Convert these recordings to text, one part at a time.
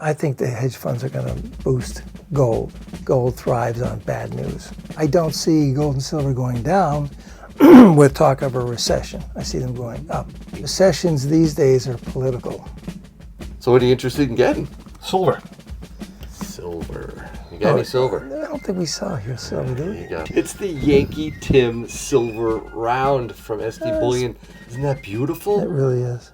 I think the hedge funds are going to boost gold. Gold thrives on bad news. I don't see gold and silver going down with talk of a recession. I see them going up. Recessions these days are political. So what are you interested in getting? Silver. Silver. You got any silver? I don't think we saw here silver, do we? It's the Yankee Tim Silver Round from SD Bullion. Isn't that beautiful? It really is.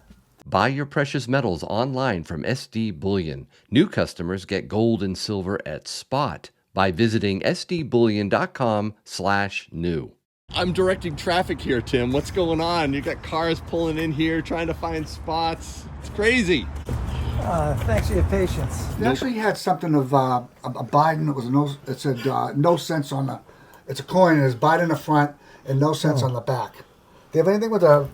Buy your precious metals online from SD Bullion. New customers get gold and silver at spot by visiting sdbullion.com/new. I'm directing traffic here, Tim. What's going on? You got cars pulling in here trying to find spots. It's crazy. Thanks for your patience. We actually had something of a Biden. It said no cents on the. It's a coin. There's Biden in the front and no cents on the back. Do you have anything with a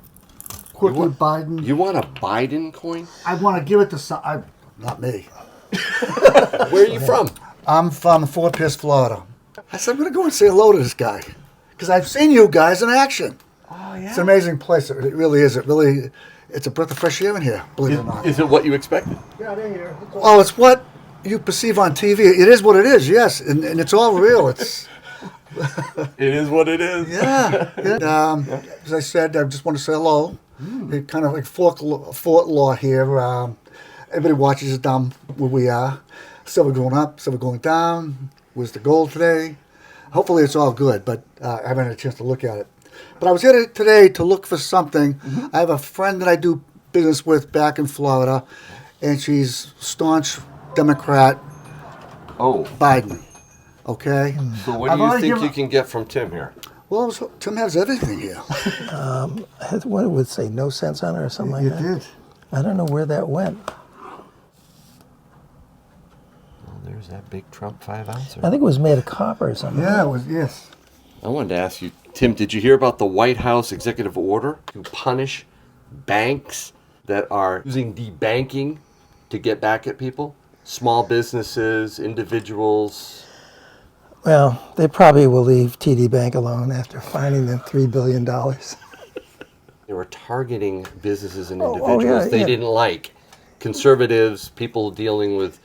quirky Biden? You want a Biden coin? I want to give it to some. Not me. Where are you from? I'm from Fort Pierce, Florida. I said I'm going to go and say hello to this guy because I've seen you guys in action. Oh yeah. It's an amazing place. It really is. It's a breath of fresh air in here, believe it or not. Is it what you expected? Yeah, they're here. Well, it's what you perceive on TV. It is what it is, yes, and it's all real. It's It is what it is. yeah. As I said, I just want to say hello. It's kind of like Fort Law here. Everybody watches it down where we are. Silver going up, silver going down. Where's the gold today? Hopefully it's all good, but I haven't had a chance to look at it. But I was here today to look for something. I have a friend that I do business with back in Florida, and she's staunch Democrat. Oh. Biden. Okay? So what do you think you can get from Tim here? Well, Tim has everything here. What would it say, no cents on it or something like that? It did. I don't know where that went. Well, there's that big Trump 5-ouncer. I think it was made of copper or something. Yeah, it was, yes. I wanted to ask you, Tim, did you hear about the White House executive order to punish banks that are using debanking to get back at people? Small businesses, individuals. Well, they probably will leave TD Bank alone after fining them $3 billion. They were targeting businesses and Oh, individuals yeah, they yeah. didn't like. Conservatives, people dealing with,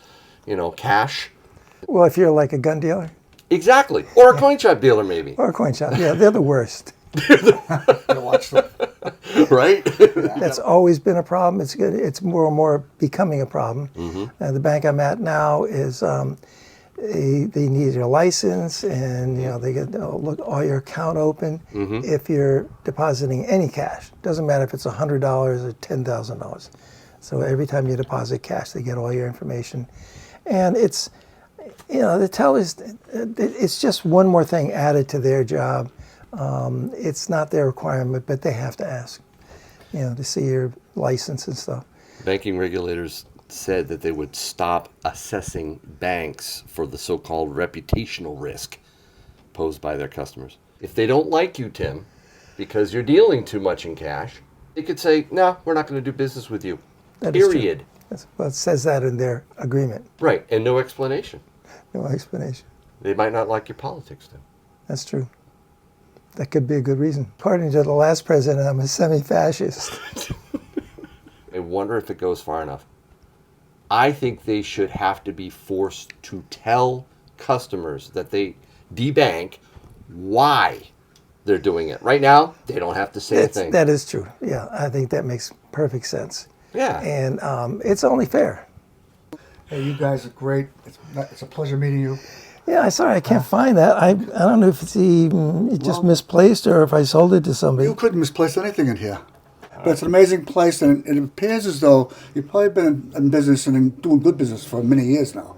cash. Well, if you're like a gun dealer Exactly. Or a coin shop dealer, maybe. or a coin shop, yeah, they're the worst. Watch them. Right? That's always been a problem. It's good. It's more and more becoming a problem. The bank I'm at now is they need your license, and they get look all your account open if you're depositing any cash. Doesn't matter if it's $100 or $10,000. So every time you deposit cash, they get all your information, and it's the tellers. It's just one more thing added to their job. It's not their requirement, but they have to ask, to see your license and stuff. Banking regulators said that they would stop assessing banks for the so-called reputational risk posed by their customers. If they don't like you, Tim, because you're dealing too much in cash, they could say, no, we're not going to do business with you. That is true. Period. Well, it says that in their agreement. Right, and no explanation. No explanation. They might not like your politics, Tim. That's true. That could be a good reason. According to the last president, I'm a semi-fascist. I wonder if it goes far enough. I think they should have to be forced to tell customers that they debank why they're doing it. Right now, they don't have to say a thing. That is true. Yeah, I think that makes perfect sense. Yeah. And it's only fair. Hey, you guys are great. It's a pleasure meeting you. Yeah, sorry, I can't find that. I don't know if it's just misplaced or if I sold it to somebody. You couldn't misplace anything in here. But it's an amazing place, and it appears as though you've probably been in business and doing good business for many years now.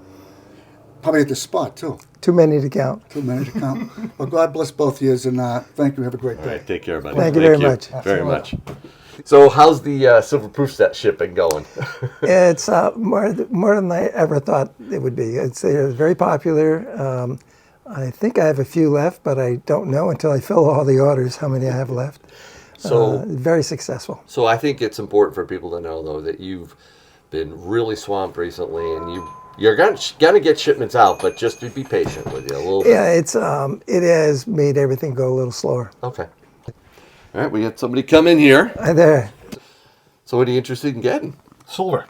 Probably at this spot, too. Too many to count. Too many to count. Well, God bless both of you, and thank you. Have a great day. All right, take care, buddy. Thank you very much. Very much. So how's the silver proof set shipping going? It's more than I ever thought it would be. It's very popular. I think I have a few left, but I don't know until I fill all the orders how many I have left. So very successful. So I think it's important for people to know, though, that you've been really swamped recently, and you're gonna get shipments out, but just to be patient with you a little bit. Yeah, it has made everything go a little slower. Okay. All right, we got somebody come in here. Hi there. So what are you interested in getting? Silver.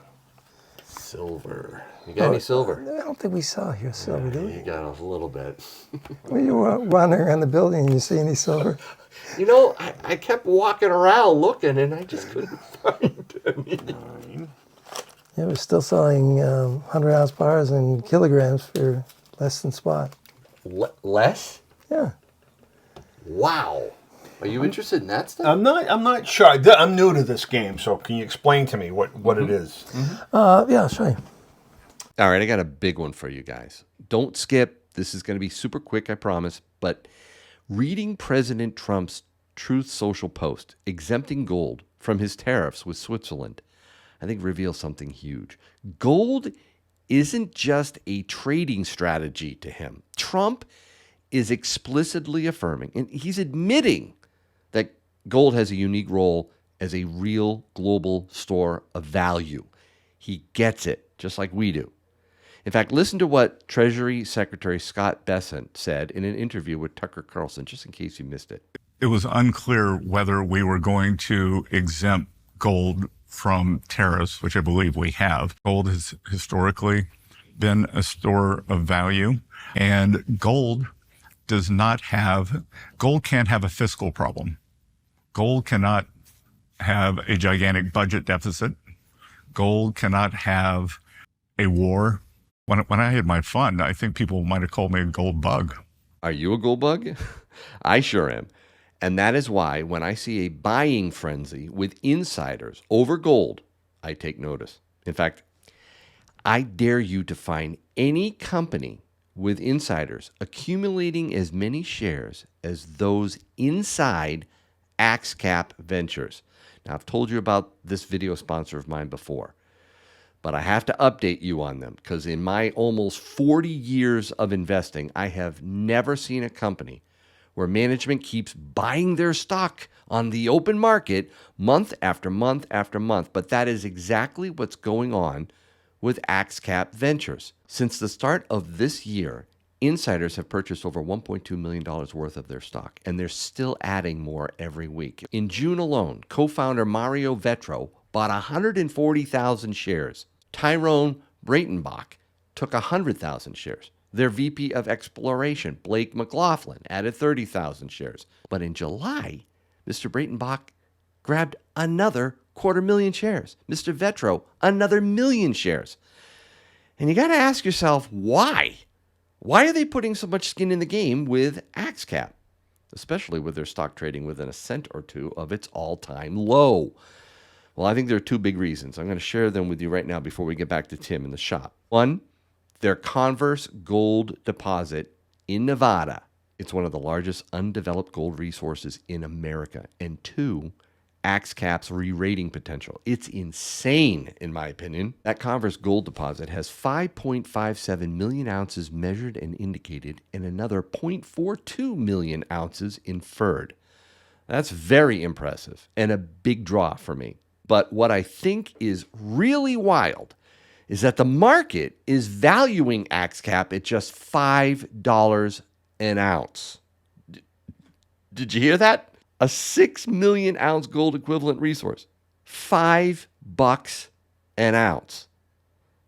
Silver. You got any silver? I don't think we saw here silver, do we? You got a little bit. When you were running around the building and you see any silver? You know, I kept walking around looking, and I just couldn't find any. Yeah, we're still selling 100-ounce bars in kilograms for less than spot. Less? Yeah. Wow. Are you interested in that stuff? I'm not sure. I'm new to this game, so can you explain to me what it is? Yeah, I'll show you. All right, I got a big one for you guys. Don't skip. This is going to be super quick, I promise. But reading President Trump's Truth Social post exempting gold from his tariffs with Switzerland, I think reveals something huge. Gold isn't just a trading strategy to him. Trump is explicitly affirming, and he's admitting that gold has a unique role as a real global store of value. He gets it, just like we do. In fact, listen to what Treasury Secretary Scott Bessent said in an interview with Tucker Carlson, just in case you missed it. It was unclear whether we were going to exempt gold from tariffs, which I believe we have. Gold has historically been a store of value, and gold can't have a fiscal problem. Gold cannot have a gigantic budget deficit. Gold cannot have a war. When I had my fund, I think people might have called me a gold bug. Are you a gold bug? I sure am. And that is why when I see a buying frenzy with insiders over gold, I take notice. In fact, I dare you to find any company with insiders accumulating as many shares as those inside AXCP Ventures. Now, I've told you about this video sponsor of mine before, but I have to update you on them because in my almost 40 years of investing, I have never seen a company where management keeps buying their stock on the open market month after month after month. But that is exactly what's going on with AXCP Ventures. Since the start of this year, insiders have purchased over $1.2 million worth of their stock, and they're still adding more every week. In June alone, co-founder Mario Vetro bought 140,000 shares. Tyrone Breitenbach took 100,000 shares. Their VP of Exploration, Blake McLaughlin, added 30,000 shares. But in July, Mr. Breitenbach grabbed another 250,000 shares. Mr. Vetro, another 1,000,000 shares. And you got to ask yourself, why? Why are they putting so much skin in the game with AXCP, especially with their stock trading within a cent or two of its all-time low? Well, I think there are two big reasons. I'm going to share them with you right now before we get back to Tim in the shop. One, their Converse gold deposit in Nevada. It's one of the largest undeveloped gold resources in America. And two, AXCP's re-rating potential. It's insane, in my opinion. That Converse gold deposit has 5.57 million ounces measured and indicated and another 0.42 million ounces inferred. That's very impressive and a big draw for me. But what I think is really wild is that the market is valuing AXCP at just $5 an ounce. Did you hear that? A 6 million ounce gold equivalent resource. $5 an ounce.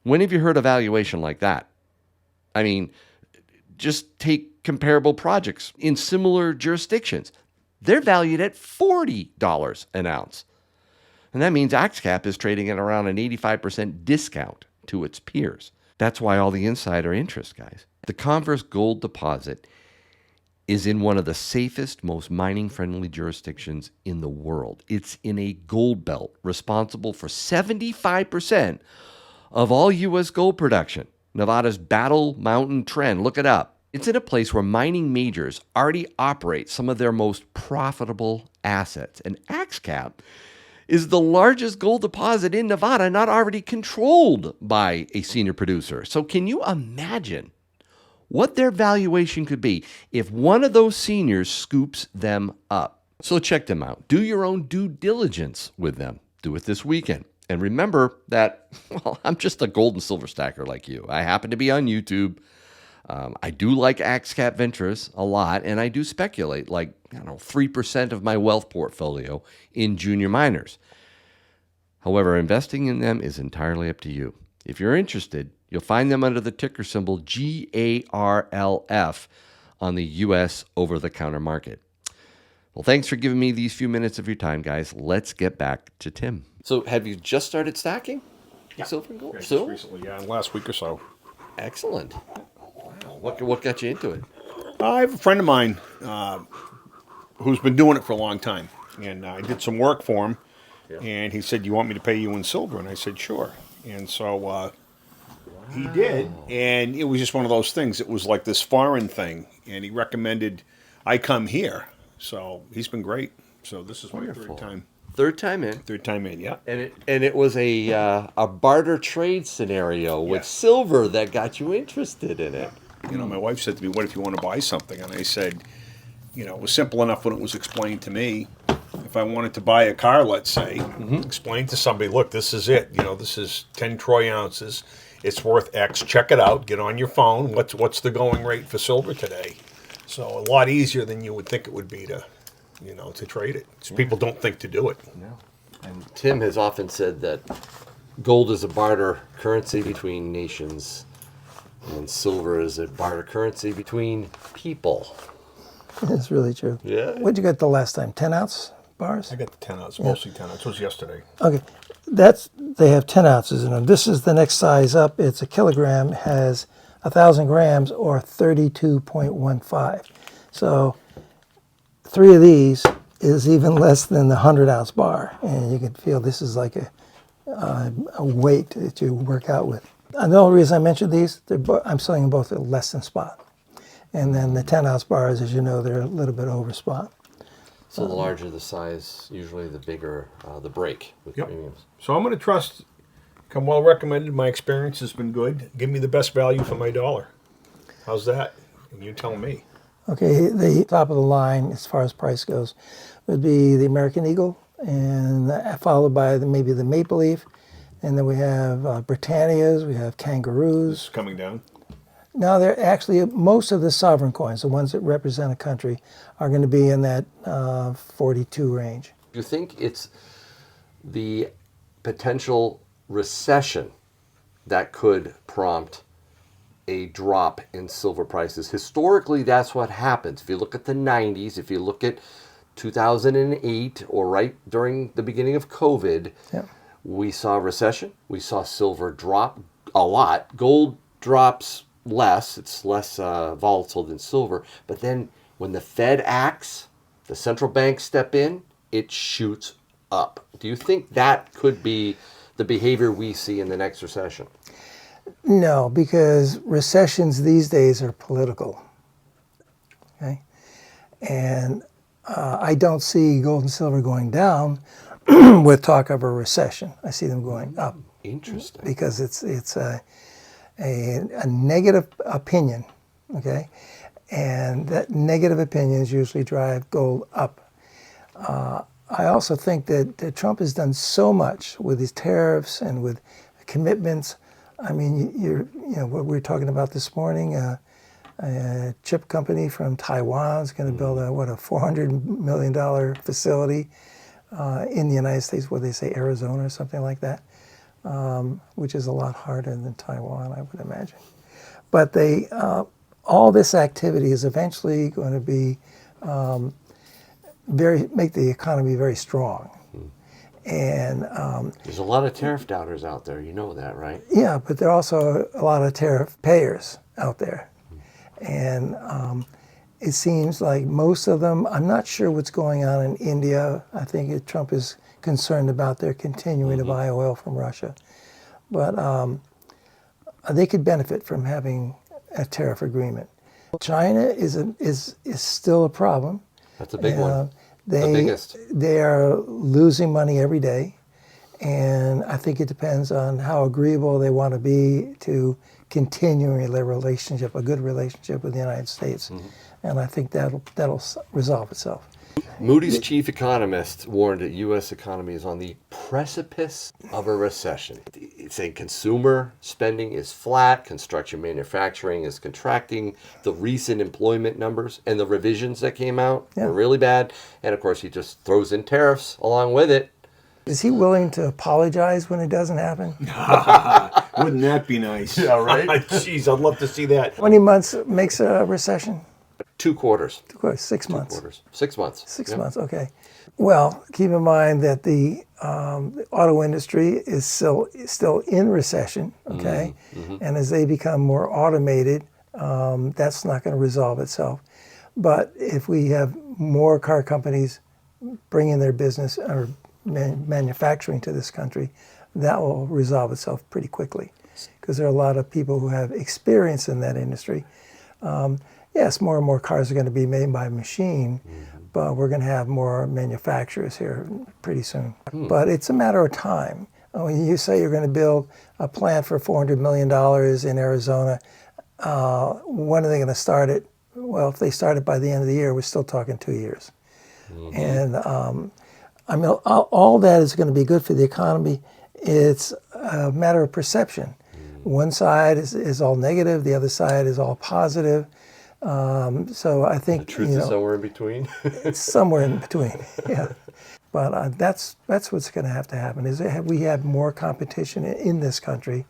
When have you heard a valuation like that? I mean, just take comparable projects in similar jurisdictions. They're valued at $40 an ounce. And that means AXCP is trading at around an 85% discount to its peers. That's why all the insider interest, guys. The Converse gold deposit is in one of the safest, most mining-friendly jurisdictions in the world. It's in a gold belt responsible for 75% of all U.S. gold production. Nevada's Battle Mountain Trend, look it up. It's in a place where mining majors already operate some of their most profitable assets. And AXCP is the largest gold deposit in Nevada not already controlled by a senior producer. So can you imagine what their valuation could be if one of those seniors scoops them up? So check them out. Do your own due diligence with them. Do it this weekend. And remember that, well, I'm just a gold and silver stacker like you. I happen to be on YouTube. I do like AXCP Ventures a lot, and I do speculate like 3% of my wealth portfolio in junior miners. However, investing in them is entirely up to you. If you're interested, you'll find them under the ticker symbol GARLF on the U.S. over-the-counter market. Well, thanks for giving me these few minutes of your time, guys. Let's get back to Tim. So have you just started stacking? Yeah. Silver and gold? Yeah, just Still? recently, yeah, last week or so. Excellent. Wow. What got you into it? I have a friend of mine who's been doing it for a long time, and I did some work for him, and he said, "You want me to pay you in silver?" And I said, "Sure." And so he did, and it was just one of those things. It was like this foreign thing, and he recommended I come here. So he's been great. So this is my third time. Third time in. Third time in, yeah. And it was a barter trade scenario with Yes. silver that got you interested in it. You know, my wife said to me, "What if you want to buy something?" And I said, you know, it was simple enough when it was explained to me. If I wanted to buy a car, let's say, explain to somebody, look, this is it. You know, this is 10 troy ounces. It's worth X. Check it out. Get on your phone. What's the going rate for silver today? So a lot easier than you would think it would be to, you know, to trade it. So people don't think to do it. No. And Tim has often said that gold is a barter currency between nations, and silver is a barter currency between people. It's really true. Yeah. What'd you get the last time? 10-ounce bars? I got the 10 ounce, mostly 10 ounce. It was yesterday. Okay, they have 10 ounces in them. This is the next size up. It's a kilogram, has 1,000 grams or 32.15. So 3 of these is even less than the 100-ounce bar, and you can feel this is like a weight that you work out with. And the only reason I mentioned these, I'm selling them both at less than spot. And then the 10-ounce bars, as you know, they're a little bit over spot. So the larger the size, usually the bigger the break with Yep. premiums. So I'm going to trust, come well recommended. My experience has been good. Give me the best value for my dollar. How's that? And you tell me. Okay, the top of the line as far as price goes would be the American Eagle, and followed by maybe the Maple Leaf. And then we have Britannias, we have Kangaroos. It's coming down. Now, they're actually, most of the sovereign coins, the ones that represent a country, are going to be in that 42 range. Do you think it's the potential recession that could prompt a drop in silver prices? Historically, that's what happens. If you look at the 90s, if you look at 2008 or right during the beginning of COVID, Yeah. we saw a recession. We saw silver drop a lot. Gold drops less. It's less volatile than silver. But then when the Fed acts, the central banks step in, it shoots up. Do you think that could be the behavior we see in the next recession? No, because recessions these days are political. Okay? And I don't see gold and silver going down with talk of a recession. I see them going up. Interesting. Because it's a negative opinion, okay? And that negative opinions usually drive gold up. I also think that Trump has done so much with his tariffs and with commitments. I mean, you know what we were talking about this morning. A chip company from Taiwan is going to build a $400 million facility in the United States. What they say, Arizona or something like that. Which is a lot harder than Taiwan, I would imagine. But all this activity is eventually going to be make the economy very strong. And there's a lot of tariff doubters out there. You know that, right? yeah, but there are also a lot of tariff payers out there. And it seems like most of them, I'm not sure what's going on in India. I think Trump is concerned about their continuing to buy oil from Russia. But they could benefit from having a tariff agreement. China is still a problem. That's a big one. The The biggest. They are losing money every day. And I think it depends on how agreeable they want to be to continuing their relationship, a good relationship with the United States. And I think that'll resolve itself. Moody's chief economist warned that U.S. economy is on the precipice of a recession. It's saying consumer spending is flat, construction manufacturing is contracting, the recent employment numbers and the revisions that came out were really bad. And of course, he just throws in tariffs along with it. Is he willing to apologize when it doesn't happen? Wouldn't that be nice? Yeah, right? Jeez, I'd love to see that. How many months makes a recession? 2 quarters. Of course, 6 months. Quarters. 6 months. 6 Yep. months, okay. Well, keep in mind that the auto industry is still in recession, okay? And as they become more automated, that's not going to resolve itself. But if we have more car companies bringing their business or manufacturing to this country, that will resolve itself pretty quickly because there are a lot of people who have experience in that industry. Yes, more and more cars are going to be made by machine, but we're going to have more manufacturers here pretty soon. But it's a matter of time. When you say you're going to build a plant for $400 million in Arizona, when are they going to start it? Well, if they start it by the end of the year, we're still talking 2 years. And I mean, all that is going to be good for the economy. It's a matter of perception. One side is all negative, the other side is all positive. So I think The truth is somewhere in between. it's somewhere in between. Yeah, but that's what's going to happen. Is we have more competition in this country.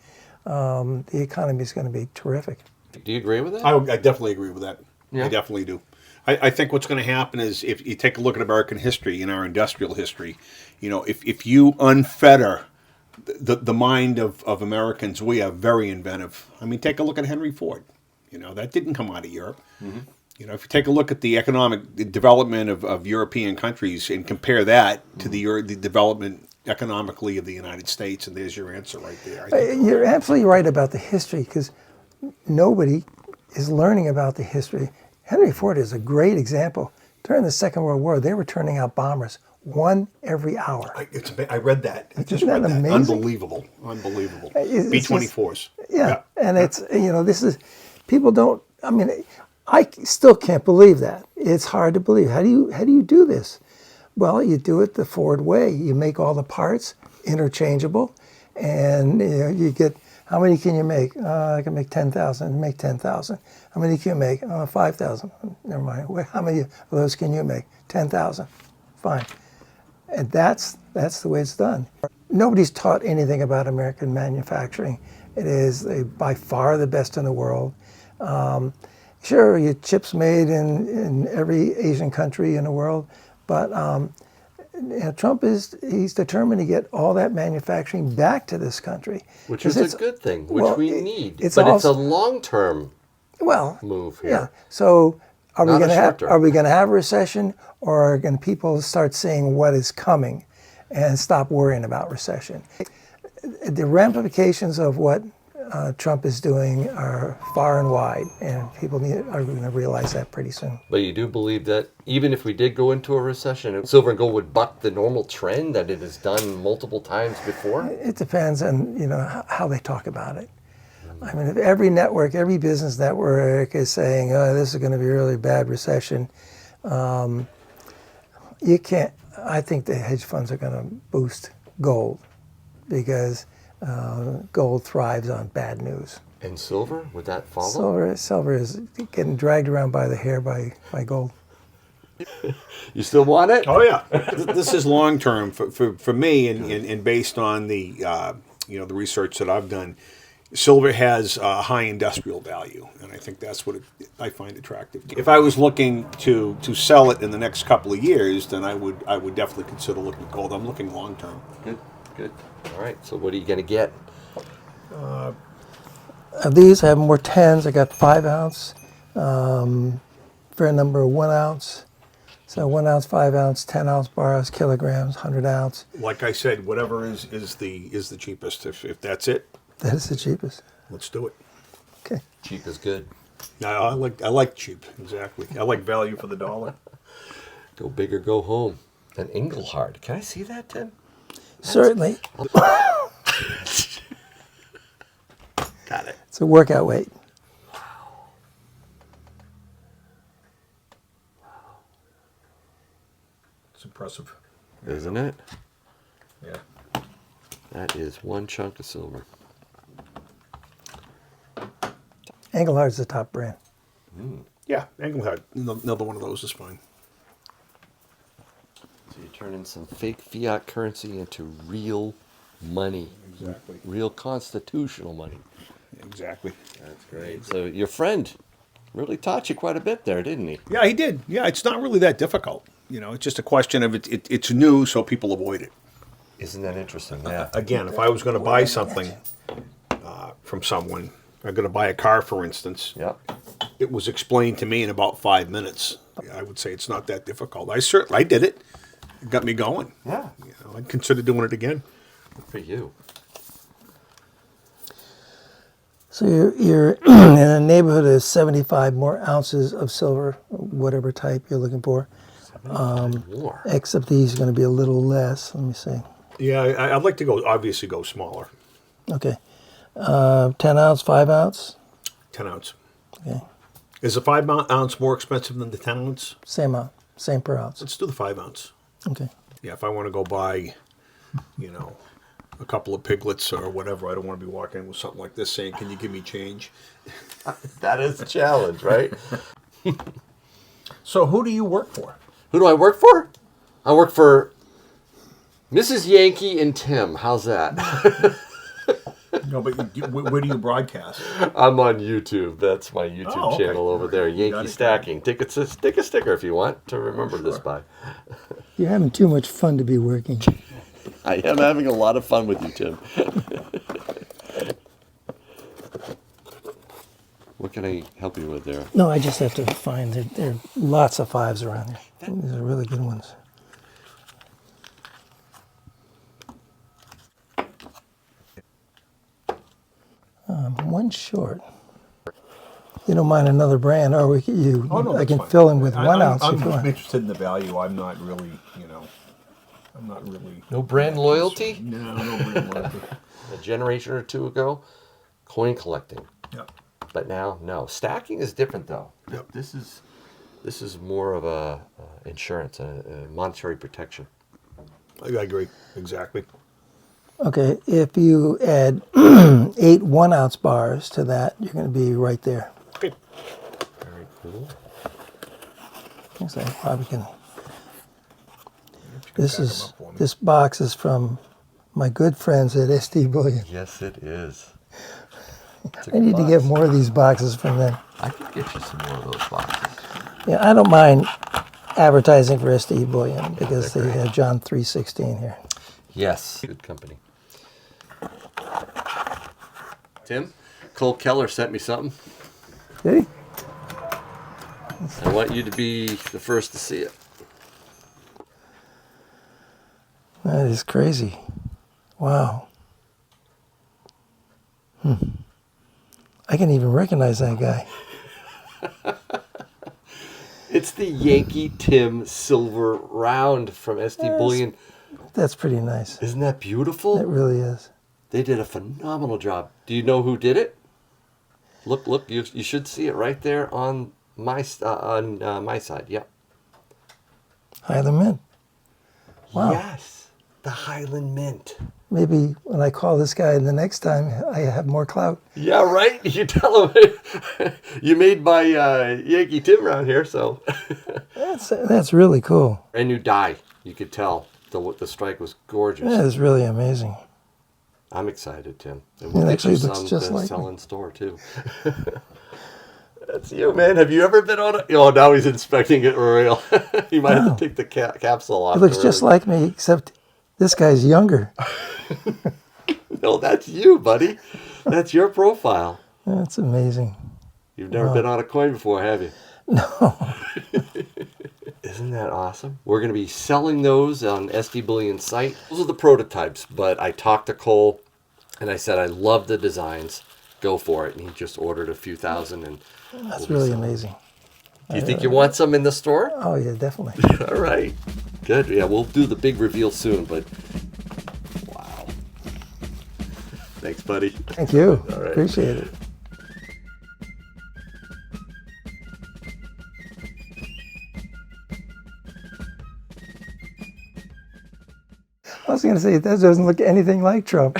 The economy is going to be terrific. Do you agree with that? I definitely agree with that. Yeah. I definitely do. I think what's going to happen is if you take a look at American history and our industrial history, if you unfetter the mind of Americans, we are very inventive. I mean, take a look at Henry Ford. That didn't come out of Europe. If you take a look at the economic development of European countries and compare that to the development economically of the United States, and there's your answer right there. I think You're absolutely right about the history because nobody is learning about the history. Henry Ford is a great example. During the Second World War, they were turning out bombers, one every hour. I read that. I just Isn't that read that. amazing? Unbelievable. Unbelievable. It's B-24s. Yeah, and it's this is people don't. I mean, I still can't believe that. It's hard to believe. How do you do this? Well, you do it the Ford way. You make all the parts interchangeable, and you get. How many can you make? I can make 10,000. Make 10,000. How many can you make? 5,000. Never mind. How many of those can you make? 10,000. Fine. And that's the way it's done. Nobody's taught anything about American manufacturing. It is by far the best in the world. Sure, your chips made in every Asian country in the world, but Trump he's determined to get all that manufacturing back to this country. Which is a good thing, which well, we need. it's But it's also- a long-term move here. Yeah. So are we Not a going to have short-term. are we going to have a recession, or are going people start seeing what is coming and stop worrying about recession? The ramifications of what Trump is doing are far and wide, and people are going to realize that pretty soon. But you do believe that even if we did go into a recession, silver and gold would buck the normal trend that it has done multiple times before? It depends on how they talk about it. I mean, if every network, every business network is saying, "Oh, this is going to be a really bad recession," you can't. I think the hedge funds are going to boost gold because gold thrives on bad news. And silver, would that follow? Silver is getting dragged around by the hair by gold. You still want it? Oh yeah, this is long term for me, and based on the the research that I've done, silver has a high industrial value, and I think that's what I find attractive. If I was looking to sell it in the next couple of years, then I would definitely consider looking at gold. I'm looking long term. Good. All right. So what are you going to get? Of these, I have more 10s. I got 5 ounce, fair number of 1 ounce. So 1 ounce, 5 ounce, 10 ounce bars, kilograms, 100 ounce. Like I said, whatever is the cheapest. If that's it, That is the cheapest. let's do it. Okay. Cheap is good. I like cheap, exactly. I like value for the dollar. Go big or go home. An Engelhard. Can I see that, Tim? Certainly. Got it. It's a workout weight. It's impressive. Isn't it? Yeah. That is one chunk of silver. Engelhard's the top brand. Yeah, Engelhard. Another one of those is fine. So you're turning some fake fiat currency into real money. Exactly. Real constitutional money. Exactly. That's great. So your friend really taught you quite a bit there, didn't he? Yeah, he did. Yeah, it's not really that difficult. It's just a question of it's new, so people avoid it. Isn't that interesting? Yeah. Again, if I was going to buy something from someone, I'm going to buy a car, for instance. Yep. It was explained to me in about 5 minutes. I would say it's not that difficult. I did it. It got me going. Yeah. I'd consider doing it again. Good for you. So you're in a neighborhood of 75 more ounces of silver, whatever type you're looking for. More. Except these are going to be a little less. Let me see. Yeah, I'd like to obviously go smaller. Okay. 10 ounce, 5 ounce? 10 ounce. Okay. Is the 5 ounce more expensive than the 10 ounce? Same amount, same per ounce. Let's do the 5 ounce. Okay. Yeah, if I want to go buy, a couple of piglets or whatever, I don't want to be walking with something like this saying, "Can you give me change?" That is a challenge, right? So who do you work for? Who do I work for? I work for Mrs. Yankee and Tim. How's that? No, but where do you broadcast? I'm on YouTube. That's my YouTube Oh, okay. channel over there, Yankee Stacking. Take a sticker if you want to remember this by. You're having too much fun to be working. I am having a lot of fun with you, Tim. What can I help you with there? No, I just have to find there are lots of 5s around here. These are really good ones. One short. You don't mind another brand, or I can fill in with 1 ounce if you want. I'm interested in the value. I'm not really, No brand loyalty? No brand loyalty. A generation or two ago, coin collecting. Yep. But now, no. Stacking is different, though. Yep. This is more of a insurance, a monetary protection. I agree. Exactly. Okay, if you add 8 1 ounce bars to that, you're going to be right there. Okay. Very cool. So I probably can. Pack 'em up for me. This box is from my good friends at SD Bullion. Yes, it is. I need to get more of these boxes from them. I could get you some more of those boxes. Yeah, I don't mind advertising for SD Bullion because they have John 3:16 here. Yes. Good company. Tim, Cole Keller sent me something. Did he? I want you to be the first to see it. That is crazy. Wow. I can even recognize that guy. It's the Yankee Tim silver round from SD Bullion. That's pretty nice. Isn't that beautiful? It really is. They did a phenomenal job. Do you know who did it? Look, you should see it right there on my side. Yep. Highland Mint. Wow. Yes, the Highland Mint. Maybe when I call this guy the next time, I have more clout. Yeah, right. You tell him you made my Yankee Tim around here, so. That's really cool. Brand new die. You could tell the strike was gorgeous. That is really amazing. I'm excited, Tim. And It we'll get actually you looks some just to like sell me. in store too. That's you, man. Have you ever been on it? Oh, now he's inspecting it for real. You might have to take the capsule off. It looks just like me, except this guy's younger. No, that's you, buddy. That's your profile. That's amazing. You've never been on a coin before, have you? No. Isn't that awesome? We're going to be selling those on SD Bullion's site. Those are the prototypes, but I talked to Cole and I said, I love the designs. Go for it. And he just ordered a few thousand. And That's really amazing. do you think you want some in the store? Oh, yeah, definitely. All right. Good. Yeah, we'll do the big reveal soon, but wow. Thanks, buddy. Thank you. All right. Appreciate it. I was going to say, that doesn't look anything like Trump.